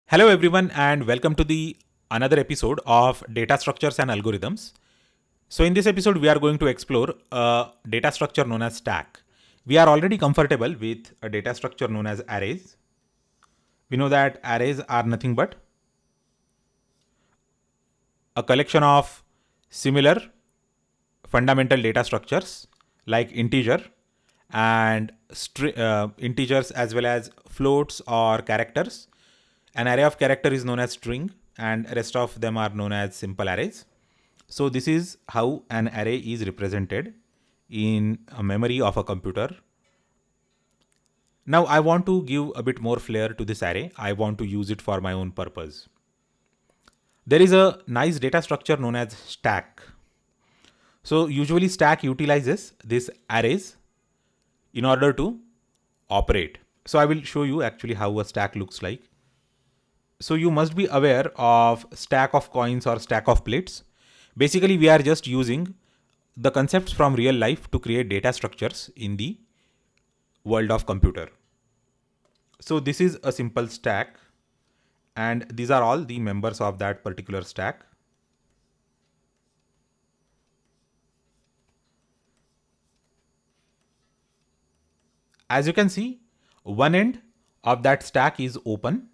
Hello everyone and welcome to the another episode of Data Structures and Algorithms. So in this episode we are going to explore a data structure known as stack. We are already comfortable with a data structure known as arrays. We know that arrays are nothing but a collection of similar fundamental data structures like integer and integers as well as floats or characters. An array of character is known as string and rest of them are known as simple arrays. So this is how an array is represented in a memory of a computer. Now I want to give a bit more flair to this array. I want to use it for my own purpose. There is a nice data structure known as stack. So usually stack utilizes these arrays in order to operate. So I will show you actually how a stack looks like. So you must be aware of stack of coins or stack of plates. Basically, we are just using the concepts from real life to create data structures in the world of computer. So this is a simple stack and these are all the members of that particular stack. As you can see, one end of that stack is open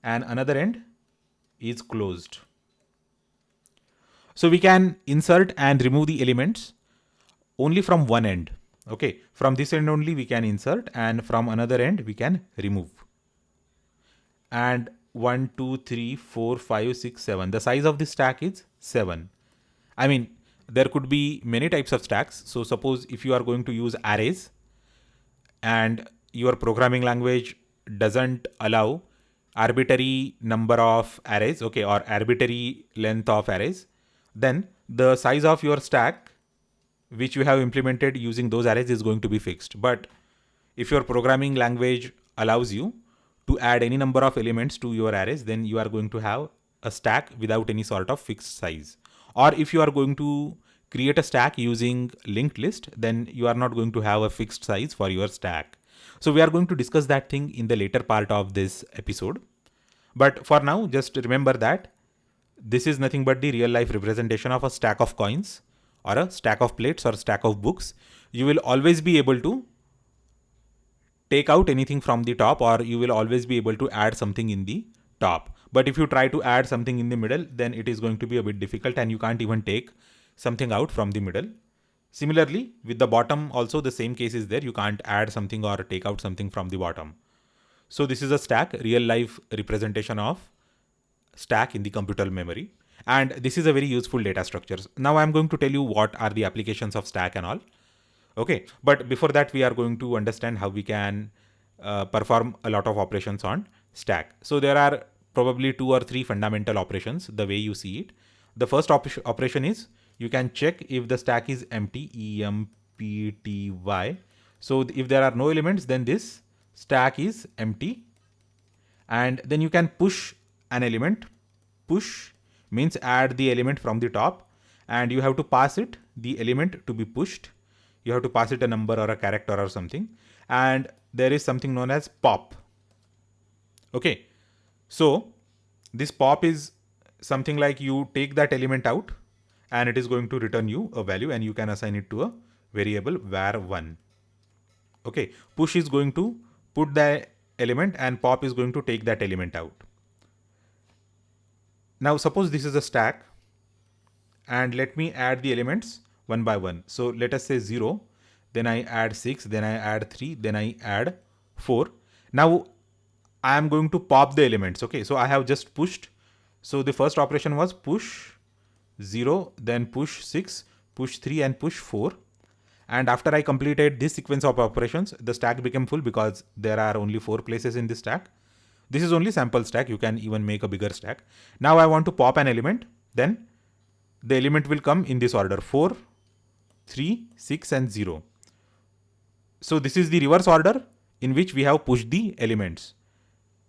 and another end is closed. So we can insert and remove the elements only from one end. Okay, from this end only we can insert and from another end we can remove. And 1, 2, 3, 4, 5, 6, 7. The size of this stack is 7. I mean, there could be many types of stacks. So suppose if you are going to use arrays and your programming language doesn't allow arbitrary number of arrays, okay, or arbitrary length of arrays, then the size of your stack which you have implemented using those arrays is going to be fixed. But if your programming language allows you to add any number of elements to your arrays, then you are going to have a stack without any sort of fixed size. Or if you are going to create a stack using linked list, then you are not going to have a fixed size for your stack. So we are going to discuss that thing in the later part of this episode. But for now, just remember that this is nothing but the real life representation of a stack of coins or a stack of plates or stack of books. You will always be able to take out anything from the top, or you will always be able to add something in the top. But if you try to add something in the middle, then it is going to be a bit difficult and you can't even take something out from the middle. Similarly, with the bottom also the same case is there. You can't add something or take out something from the bottom. So this is a stack, real life representation of stack in the computer memory. And this is a very useful data structure. Now I'm going to tell you what are the applications of stack and all. Okay, but before that we are going to understand how we can perform a lot of operations on stack. So there are probably 2 or 3 fundamental operations the way you see it. The first operation is you can check if the stack is empty, empty. So if there are no elements, then this stack is empty. And then you can push an element. Push means add the element from the top, and you have to pass it the element to be pushed. You have to pass it a number or a character or something. And there is something known as pop. Okay, so this pop is something like you take that element out and it is going to return you a value, and you can assign it to a variable var1. Okay, push is going to put the element and pop is going to take that element out. Now suppose this is a stack and let me add the elements one by one. So let us say 0, then I add 6, then I add 3, then I add 4. Now I am going to pop the elements. Okay, so I have just pushed. So the first operation was push 0, then push 6, push 3 and push 4. And after I completed this sequence of operations, the stack became full because there are only 4 places in this stack. This is only sample stack. You can even make a bigger stack. Now I want to pop an element. Then the element will come in this order: 4, 3, 6 and 0. So this is the reverse order in which we have pushed the elements.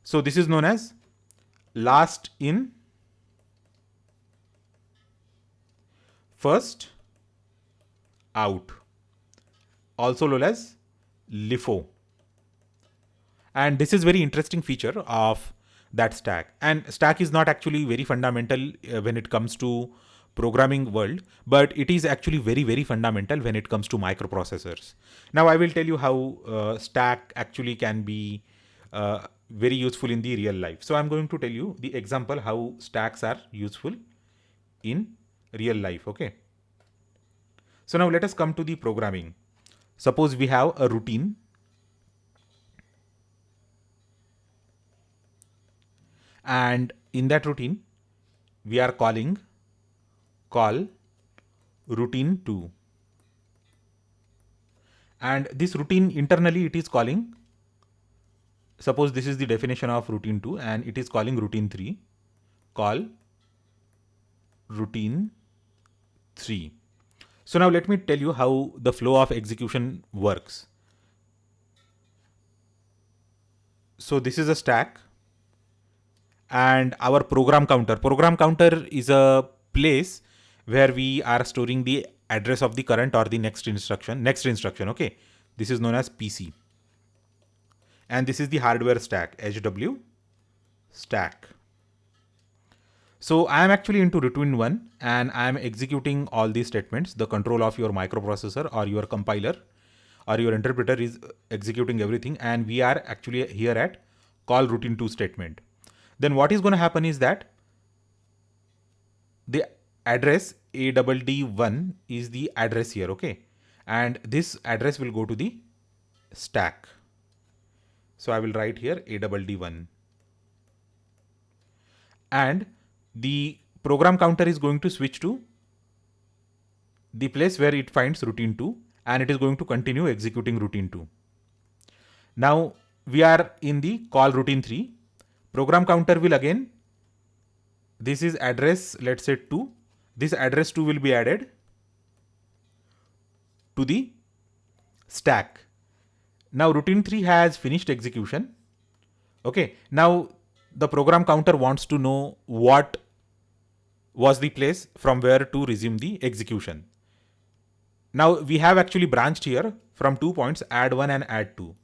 So this is known as last in, first out, also known as LIFO. And this is very interesting feature of that stack. And stack is not actually very fundamental when it comes to programming world, but it is actually very, very fundamental when it comes to microprocessors. Now I will tell you how stack actually can be very useful in the real life. So I'm going to tell you the example how stacks are useful in real life. Okay. So now let us come to the programming. Suppose we have a routine, and in that routine we are calling call routine 2, and this routine internally it is calling, suppose this is the definition of routine 2 and it is calling routine 3, call routine 3. So now let me tell you how the flow of execution works. So this is a stack and our program counter is a place where we are storing the address of the current or the next instruction. Okay, this is known as PC, and this is the hardware stack, HW stack. So I am actually into routine 1 and I am executing all these statements. The control of your microprocessor or your compiler or your interpreter is executing everything, and we are actually here at call routine 2 statement. Then what is going to happen is that the address ADD1 is the address here, okay? And this address will go to the stack. So I will write here ADD1. And the program counter is going to switch to the place where it finds routine 2, and it is going to continue executing routine 2. Now we are in the call routine 3. Program counter will again, this is address, let's say 2. This address 2 will be added to the stack. Now routine 3 has finished execution. Okay, now the program counter wants to know what was the place from where to resume the execution. Now we have actually branched here from 2 points, add 1 and add 2.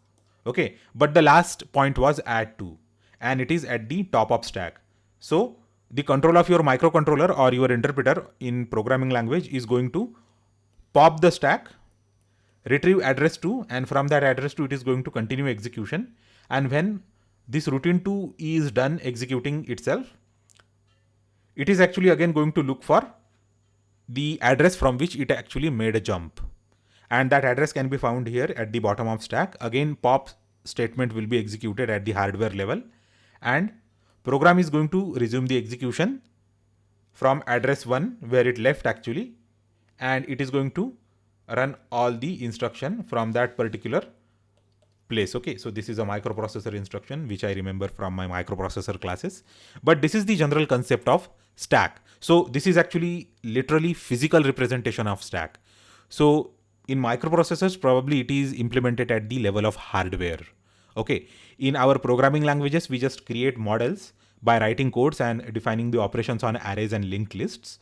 Okay, but the last point was add 2 and it is at the top of stack. So the control of your microcontroller or your interpreter in programming language is going to pop the stack, retrieve address 2, and from that address 2 it is going to continue execution. And when this routine 2 is done executing itself, it is actually again going to look for the address from which it actually made a jump, and that address can be found here at the bottom of stack. Again pop statement will be executed at the hardware level, and program is going to resume the execution from address 1 where it left actually, and it is going to run all the instruction from that particular place. Okay, so this is a microprocessor instruction which I remember from my microprocessor classes, but this is the general concept of stack. So this is actually literally physical representation of stack. So in microprocessors probably it is implemented at the level of hardware. Okay, in our programming languages we just create models by writing codes and defining the operations on arrays and linked lists,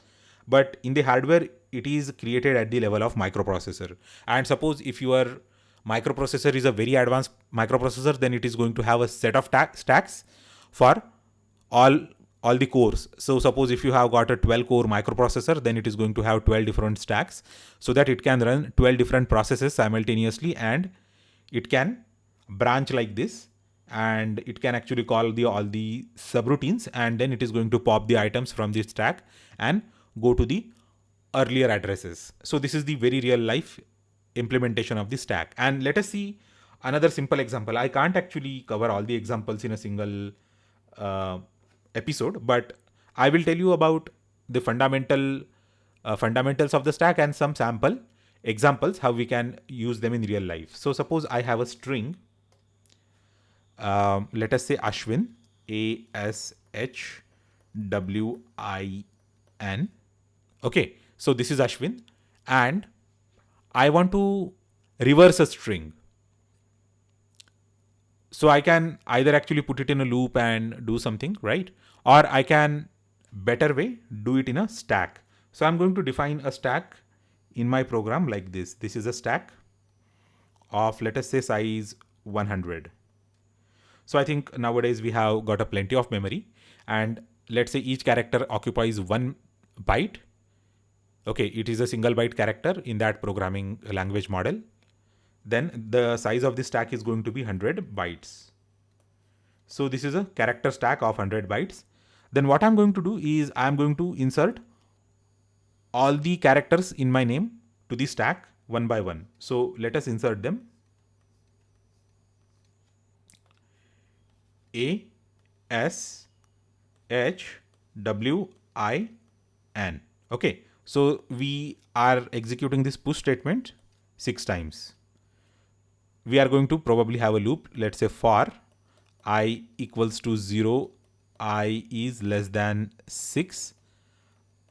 but in the hardware it is created at the level of microprocessor. And suppose if your microprocessor is a very advanced microprocessor, then it is going to have a set of stacks for all the cores. So suppose if you have got a 12 core microprocessor, then it is going to have 12 different stacks so that it can run 12 different processes simultaneously, and it can branch like this, and it can actually call all the subroutines, and then it is going to pop the items from the stack and go to the earlier addresses. So this is the very real life implementation of the stack. And let us see another simple example. I can't actually cover all the examples in a single episode, but I will tell you about the fundamentals of the stack and some sample examples how we can use them in real life. So suppose I have a string, let us say Ashwin, ASHWIN. Okay, so this is Ashwin, and I want to reverse a string. So I can either actually put it in a loop and do something, right? Or I can, better way, do it in a stack. So I'm going to define a stack in my program like this. This is a stack of, let us say, size 100. So I think nowadays we have got a plenty of memory, and let's say each character occupies 1 byte. Okay, it is a single byte character in that programming language model. Then the size of the stack is going to be 100 bytes. So this is a character stack of 100 bytes. Then what I'm going to do is I'm going to insert all the characters in my name to the stack one by one. So let us insert them. A, S, H, W, I, N. Okay, so we are executing this push statement 6 times. We are going to probably have a loop. Let's say for I equals to 0, I is less than 6,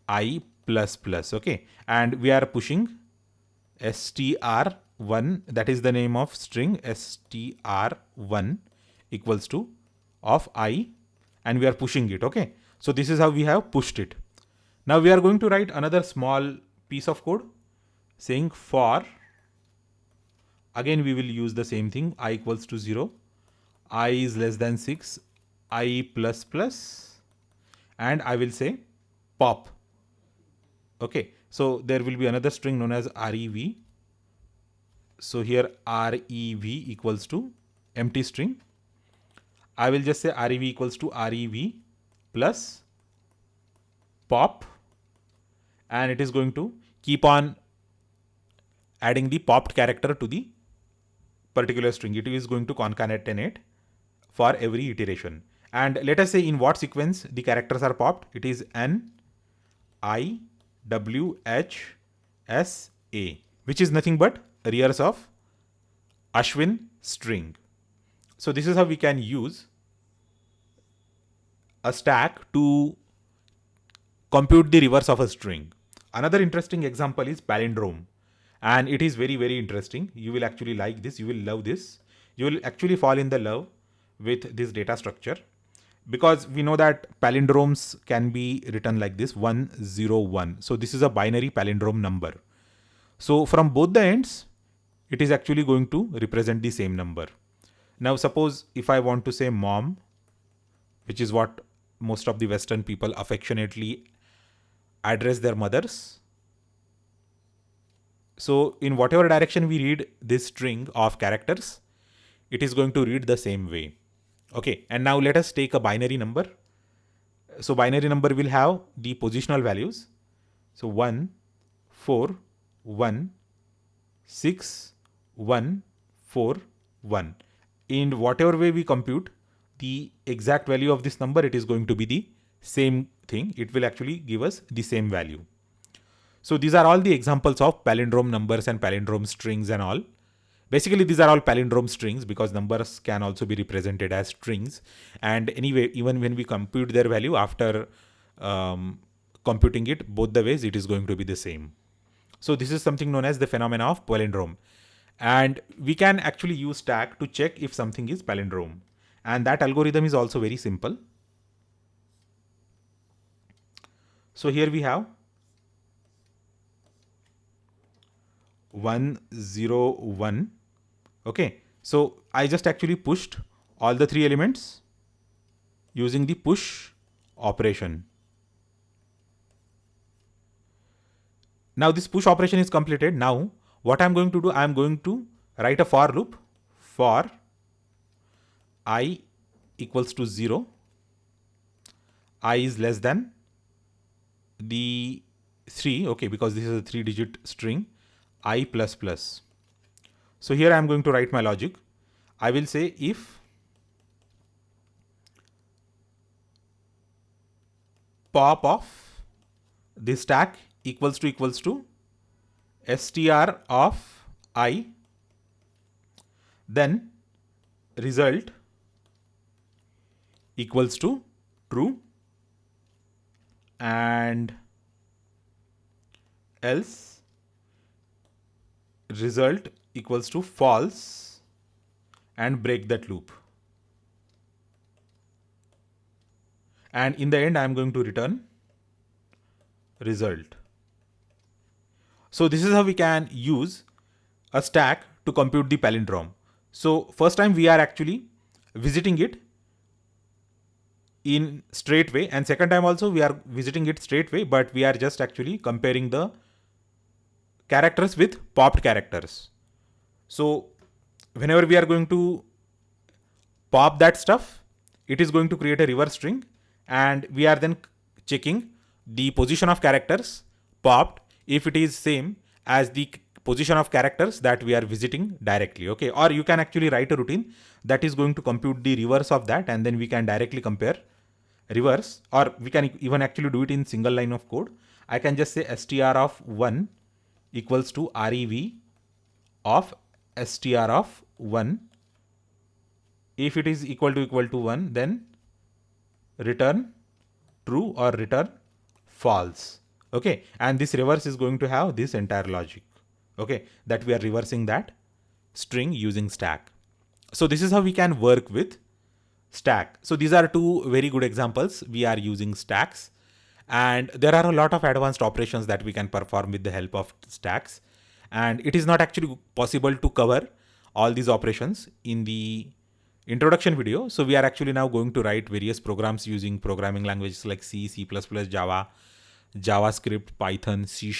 I plus plus. Okay, and we are pushing str1, that is the name of string, str1 equals to of I, and we are pushing it. Okay, so this is how we have pushed it. Now we are going to write another small piece of code saying for, again we will use the same thing, I equals to 0, I is less than 6, I plus plus, and I will say pop. Okay, so there will be another string known as rev. So here rev equals to empty string. I will just say rev equals to rev plus pop, and it is going to keep on adding the popped character to the particular string. It is going to concatenate for every iteration. And let us say in what sequence the characters are popped. It is N, I, W, H, S, A, which is nothing but rears of Ashwin string. So this is how we can use a stack to compute the reverse of a string. Another interesting example is palindrome, and it is very, very interesting. You will actually like this. You will love this. You will actually fall in the love with this data structure, because we know that palindromes can be written like this 101. So this is a binary palindrome number. So from both the ends, it is actually going to represent the same number. Now suppose if I want to say mom, which is what most of the Western people affectionately address their mothers. So in whatever direction we read this string of characters, it is going to read the same way. Okay, and now let us take a binary number. So binary number will have the positional values. So 1, 4, 1, 6, 1, 4, 1. In whatever way we compute the exact value of this number, it is going to be the same thing. It will actually give us the same value. So these are all the examples of palindrome numbers and palindrome strings and all. Basically, these are all palindrome strings because numbers can also be represented as strings. And anyway, even when we compute their value after computing it both the ways, it is going to be the same. So this is something known as the phenomena of palindrome. And we can actually use stack to check if something is palindrome. And that algorithm is also very simple. So here we have 101. Okay, so I just actually pushed all the 3 elements using the push operation. Now this push operation is completed. Now what I'm going to do, I'm going to write a for loop for I equals to 0, I is less than the 3, okay, because this is a 3-digit string, I plus plus. So here I am going to write my logic. I will say if pop of this stack equals to str of I, then result equals to true, and else result equals to false, and break that loop. And in the end, I am going to return result. So this is how we can use a stack to compute the palindrome. So first time we are actually visiting it in straight way, and second time also we are visiting it straight way, but we are just actually comparing the characters with popped characters. So whenever we are going to pop that stuff, it is going to create a reverse string, and we are then checking the position of characters popped if it is same as the position of characters that we are visiting directly. Okay, or you can actually write a routine that is going to compute the reverse of that, and then we can directly compare reverse, or we can even actually do it in single line of code. I can just say str of 1 equals to rev of str of 1. If it is equal to 1, then return true or return false. Okay, and this reverse is going to have this entire logic. Okay, that we are reversing that string using stack. So this is how we can work with stack. So these are two very good examples. We are using stacks, and there are a lot of advanced operations that we can perform with the help of stacks, and it is not actually possible to cover all these operations in the introduction video. So we are actually now going to write various programs using programming languages like C, C++, Java, JavaScript, Python, C#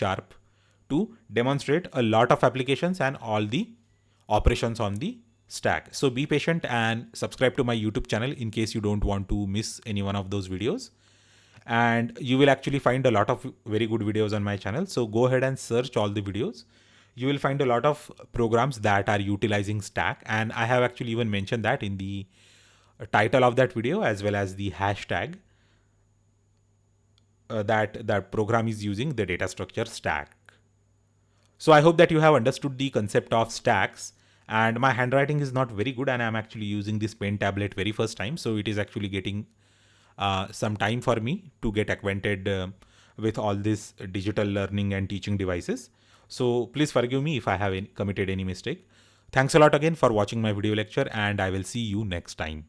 to demonstrate a lot of applications and all the operations on the stack. So be patient and subscribe to my YouTube channel in case you don't want to miss any one of those videos. And you will actually find a lot of very good videos on my channel. So go ahead and search all the videos. You will find a lot of programs that are utilizing stack. And I have actually even mentioned that in the title of that video, as well as the hashtag that program is using the data structure stack. So I hope that you have understood the concept of stacks, and my handwriting is not very good and I'm actually using this pen tablet very first time. So it is actually getting some time for me to get acquainted with all this digital learning and teaching devices. So please forgive me if I have committed any mistake. Thanks a lot again for watching my video lecture, and I will see you next time.